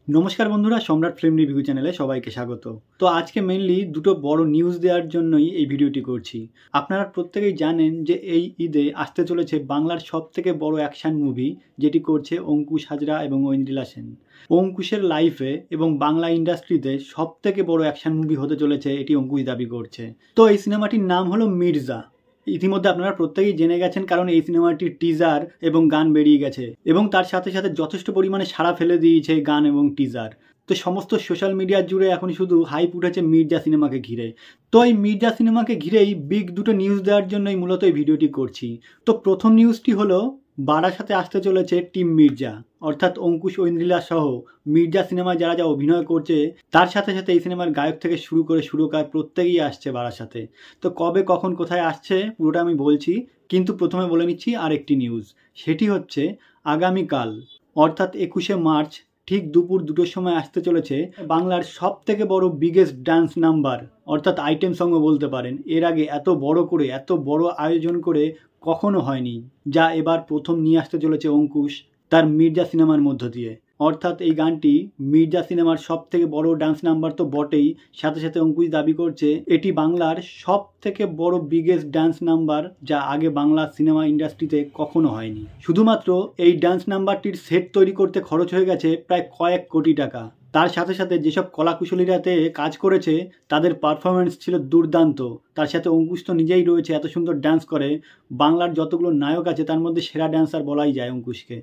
নমস্কার বন্ধুরা, সম্রাট ফিল্ম রিভিউ চ্যানেলে সবাইকে স্বাগত। তো আজকে মেনলি দুটো বড় নিউজ দেওয়ার জন্যই এই ভিডিওটি করছি। আপনারা প্রত্যেকেই জানেন যে এই ঈদে আসতে চলেছে বাংলার সবথেকে বড় অ্যাকশন মুভি, যেটি করছে অঙ্কুশ হাজরা এবং ঐন্দ্রিলা সেন। অঙ্কুশের লাইফে এবং বাংলা ইন্ডাস্ট্রিতে সবথেকে বড় অ্যাকশন মুভি হতে চলেছে, এটি অঙ্কুশ দাবি করছে। তো এই সিনেমাটির নাম হলো মির্জা। ইতিমধ্যে আপনারা প্রত্যেকেই জেনে গেছেন, কারণ এই সিনেমাটির টিজার এবং গান বেরিয়ে গেছে এবং তার সাথে সাথে যথেষ্ট পরিমাণে সাড়া ফেলে দিয়েছে গান এবং টিজার। তো সমস্ত সোশ্যাল মিডিয়া জুড়ে এখন শুধু হাইপ উঠেছে মির্জা সিনেমাকে ঘিরে। তো এই মির্জা সিনেমাকে ঘিরেই বিগ দুটো নিউজ দেওয়ার জন্যই মূলত এই ভিডিওটি করছি। তো প্রথম নিউজটি হলো বারাসাতে আসতে চলেছে টিম মির্জা, অর্থাৎ অঙ্কুশ ঐন্দ্রিলা সহ মির্জা সিনেমায় যারা যা অভিনয় করছে তার সাথে সাথে এই সিনেমার গায়ক থেকে শুরু করে সুরকার প্রত্যেকেই আসছে বারাসাতে। তো কবে কখন কোথায় আসছে পুরোটা আমি বলছি, কিন্তু প্রথমে বলে নিচ্ছি আরেকটি নিউজ। সেটি হচ্ছে আগামীকাল অর্থাৎ 21শে মার্চ ঠিক দুপুর 2টোর সময় আসতে চলেছে বাংলার সব থেকে বড় বিগেস্ট ডান্স নাম্বার, অর্থাৎ আইটেম সঙ্গও বলতে পারেন। এর আগে এত বড় করে এত বড় আয়োজন করে কখনো হয়নি, যা এবার প্রথম নিয়ে আসতে চলেছে অঙ্কুশ তার মির্জা সিনেমার মধ্য দিয়ে। অর্থাৎ এই গানটি মির্জা সিনেমার সব থেকে বড় ডান্স নাম্বার তো বটেই, সাথে সাথে অঙ্কুশ দাবি করছে এটি বাংলার সব থেকে বড় বিগেস্ট ডান্স নাম্বার, যা আগে বাংলা সিনেমা ইন্ডাস্ট্রিতে কখনো হয়নি। শুধুমাত্র এই ডান্স নাম্বারটির সেট তৈরি করতে খরচ হয়ে গেছে প্রায় কয়েক কোটি টাকা। তার সাথে সাথে যেসব কলাকুশলীরাতে কাজ করেছে তাদের পারফরমেন্স ছিল দুর্দান্ত। তার সাথে অঙ্কুশ তো নিজেই রয়েছে, এত সুন্দর ডান্স করে। বাংলার যতগুলো নায়ক আছে তার মধ্যে সেরা ডান্সার বলাই যায় অঙ্কুশকে।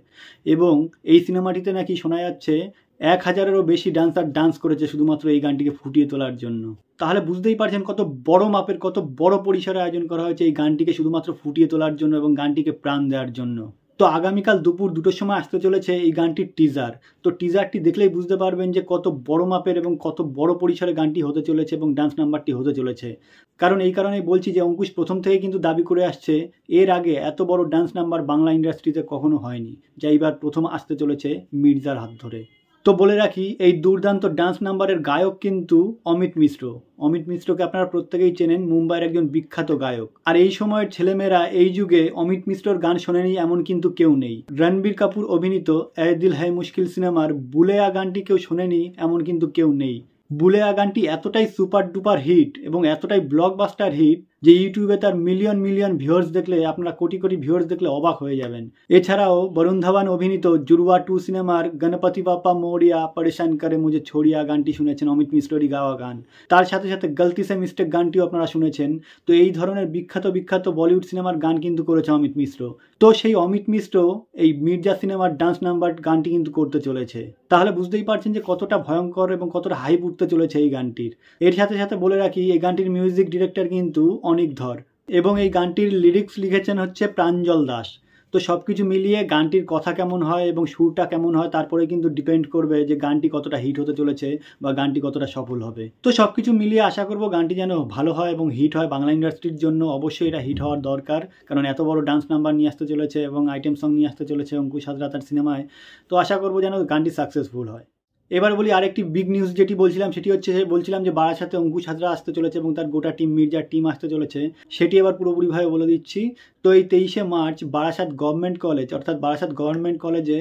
এবং এই সিনেমাটিতে নাকি শোনা যাচ্ছে 1000-এরও বেশি ডান্সার ডান্স করেছে শুধুমাত্র এই গানটিকে ফুটিয়ে তোলার জন্য। তাহলে বুঝতেই পারছেন কত বড় মাপের কত বড় পরিসরে আয়োজন করা হয়েছে এই গানটিকে শুধুমাত্র ফুটিয়ে তোলার জন্য এবং গানটিকে প্রাণ দেওয়ার জন্য। তো আগামীকাল দুপুর 2টোর সময় আসতে চলেছে এই গানটির টিজার। তো টিজারটি দেখলেই বুঝতে পারবেন যে কত বড় মাপের এবং কত বড় পরিসরে গানটি হতে চলেছে এবং ডান্স নাম্বারটি হতে চলেছে। কারণ এই কারণেই বলছি যে অঙ্কুশ প্রথম থেকে কিন্তু দাবি করে আসছে এর আগে এত বড় ডান্স নাম্বার বাংলা ইন্ডাস্ট্রিতে কখনো হয়নি, যা এবার প্রথম আসতে চলেছে মির্জার হাত ধরে। তো বলে রাখি, এই দুর্দান্ত ডান্স নাম্বারের গায়ক কিন্তু অমিত মিশ্র। অমিত মিশ্রকে আপনারা প্রত্যেকেই চেনেন, মুম্বাইয়ের একজন বিখ্যাত গায়ক। আর এই সময়ের ছেলেমেয়েরা এই যুগে অমিত মিশ্রর গান শোনেনি এমন কিন্তু কেউ নেই। রণবীর কাপুর অভিনীত এ দিল হ্যায় মুশকিল সিনেমার বুলেয়া গানটি কেউ শোনেনি এমন কিন্তু কেউ নেই। বুলেয়া গানটি এতটাই সুপার ডুপার হিট এবং এতটাই ব্লকবাস্টার হিট যে ইউটিউবে তার মিলিয়ন মিলিয়ন ভিউয়ার্স দেখলে, আপনারা কোটি কোটি ভিউয়ার্স দেখলে অবাক হয়ে যাবেন। এছাড়াও বরুণ ধাওয়ান অভিনীত জুড়ওয়া 2 সিনেমার গণপতি বাপ্পা মোরিয়া পরেশান করে মুঝে ছোড়িয়া গানটি শুনেছেন, অমিত মিশ্ররই গাওয়া গান। তার সাথে সাথে গলতি সে মিস্টেক গানটিও আপনারা শুনেছেন। তো এই ধরনের বিখ্যাত বিখ্যাত বলিউড সিনেমার গান কিন্তু করেছে অমিত মিশ্র। তো সেই অমিত মিশ্র এই মির্জা সিনেমার ডান্স নাম্বার গানটি কিন্তু করতে চলেছে। তাহলে বুঝতেই পারছেন যে কতটা ভয়ঙ্কর এবং কতটা হাইপ উঠতে চলেছে এই গানটির। এর সাথে সাথে বলে রাখি, এই গানটির মিউজিক ডিরেক্টর কিন্তু অনিক ধর এবং এই গানটির লিরিক্স লিখেছেন হচ্ছে প্রাঞ্জল দাস। তো সব কিছু মিলিয়ে গানটির কথা কেমন হয় এবং সুরটা কেমন হয় তারপরে কিন্তু ডিপেন্ড করবে যে গানটি কতটা হিট হতে চলেছে বা গানটি কতটা সফল হবে। তো সব কিছু মিলিয়ে আশা করব গানটি যেন ভালো হয় এবং হিট হয়। বাংলা ইন্ডাস্ট্রির জন্য অবশ্যই এটা হিট হওয়ার দরকার, কারণ এত বড় ডান্স নাম্বার নিয়ে আসতে চলেছে এবং আইটেম সং নিয়ে আসতে চলেছে অঙ্কুশ হাজরা তার সিনেমায়। তো আশা করব যেন গানটি সাকসেসফুল হয়। এবার বলি আরেকটি বিগ নিউজ, যেটি বলছিলাম সেটি হচ্ছে বলছিলাম যে বারাসাতে অঙ্কুশ হাজরা আসতে চলেছে এবং তার গোটা টিম মির্জার টিম আসতে চলেছে, সেটি এবার পুরোপুরিভাবে বলে দিচ্ছি। তো এই 23শে মার্চ বারাসাত গভর্নমেন্ট কলেজ, অর্থাৎ বারাসাত গভর্নমেন্ট কলেজে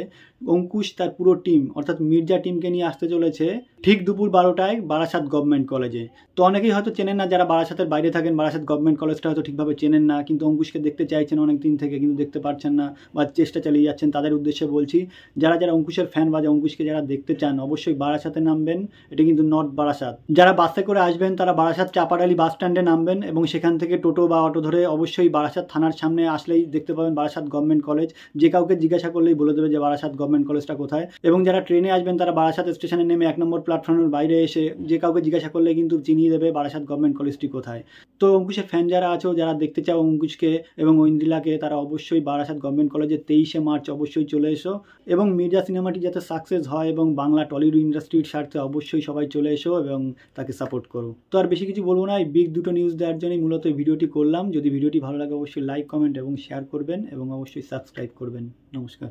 অঙ্কুশ তার পুরো টিম অর্থাৎ মির্জা টিমকে নিয়ে আসতে চলেছে ঠিক দুপুর 12টায় বারাসাত গভর্নমেন্ট কলেজে। তো অনেকেই হয়তো চেনেন না, যারা বারাসাতের বাইরে থাকেন বারাসাত গভর্নমেন্ট কলেজটা হয়তো ঠিকভাবে চেনেন না, কিন্তু অঙ্কুশকে দেখতে চাইছেন অনেক দিন থেকে কিন্তু দেখতে পারছেন না বা চেষ্টা চালিয়ে যাচ্ছেন। তাদের উদ্দেশ্যে বলছি, যারা যারা অঙ্কুশের ফ্যান বা অঙ্কুশকে যারা দেখতে চান অবশ্যই বারাসাতে নামবেন। এটা কিন্তু নর্থ বারাসাত। যারা বাসে করে আসবেন তারা বারাসাত চাপাডালি বাস স্ট্যান্ডে নামবেন এবং সেখান থেকে টোটো বা অটো ধরে অবশ্যই বারাসাত থানার সামনে আসলেই দেখতে পাবেন বারাসাত গভর্নমেন্ট কলেজ। যে কাউকে জিজ্ঞাসা করলেই বলে দেবে যে বারাসাত গভর্নমেন্ট কলেজটা কোথায়। এবং যারা ট্রেনে আসবেন তারা বারাসাত স্টেশনে নেমে 1 নম্বর প্ল্যাটফর্মের বাইরে এসে যে কাউকে জিজ্ঞাসা করলে কিন্তু চিনিয়ে দেবে বারাসাত গভর্নমেন্ট কলেজটি কোথায়। তো অঙ্কুশের ফ্যান যারা আছো, যারা দেখতে চাও অঙ্কুশকে এবং ঐন্দ্রিলাকে, তারা অবশ্যই বারাসাত গভর্নমেন্ট কলেজে 23শে মার্চ অবশ্যই চলে এসো এবং মির্জা সিনেমাটি যাতে সাকসেস হয় এবং বাংলা টলিউড ইন্ডাস্ট্রির স্বার্থে অবশ্যই সবাই চলে এসো এবং তাকে সাপোর্ট করো। তো আর বেশি কিছু বলবো না, এই বিগ দুটো নিউজ দেওয়ার জন্যই মূলত এই ভিডিওটি করলাম। যদি ভিডিওটি ভালো লাগে অবশ্যই লাইক কমেন্ট এবং শেয়ার করবেন এবং অবশ্যই সাবস্ক্রাইব করবেন। নমস্কার।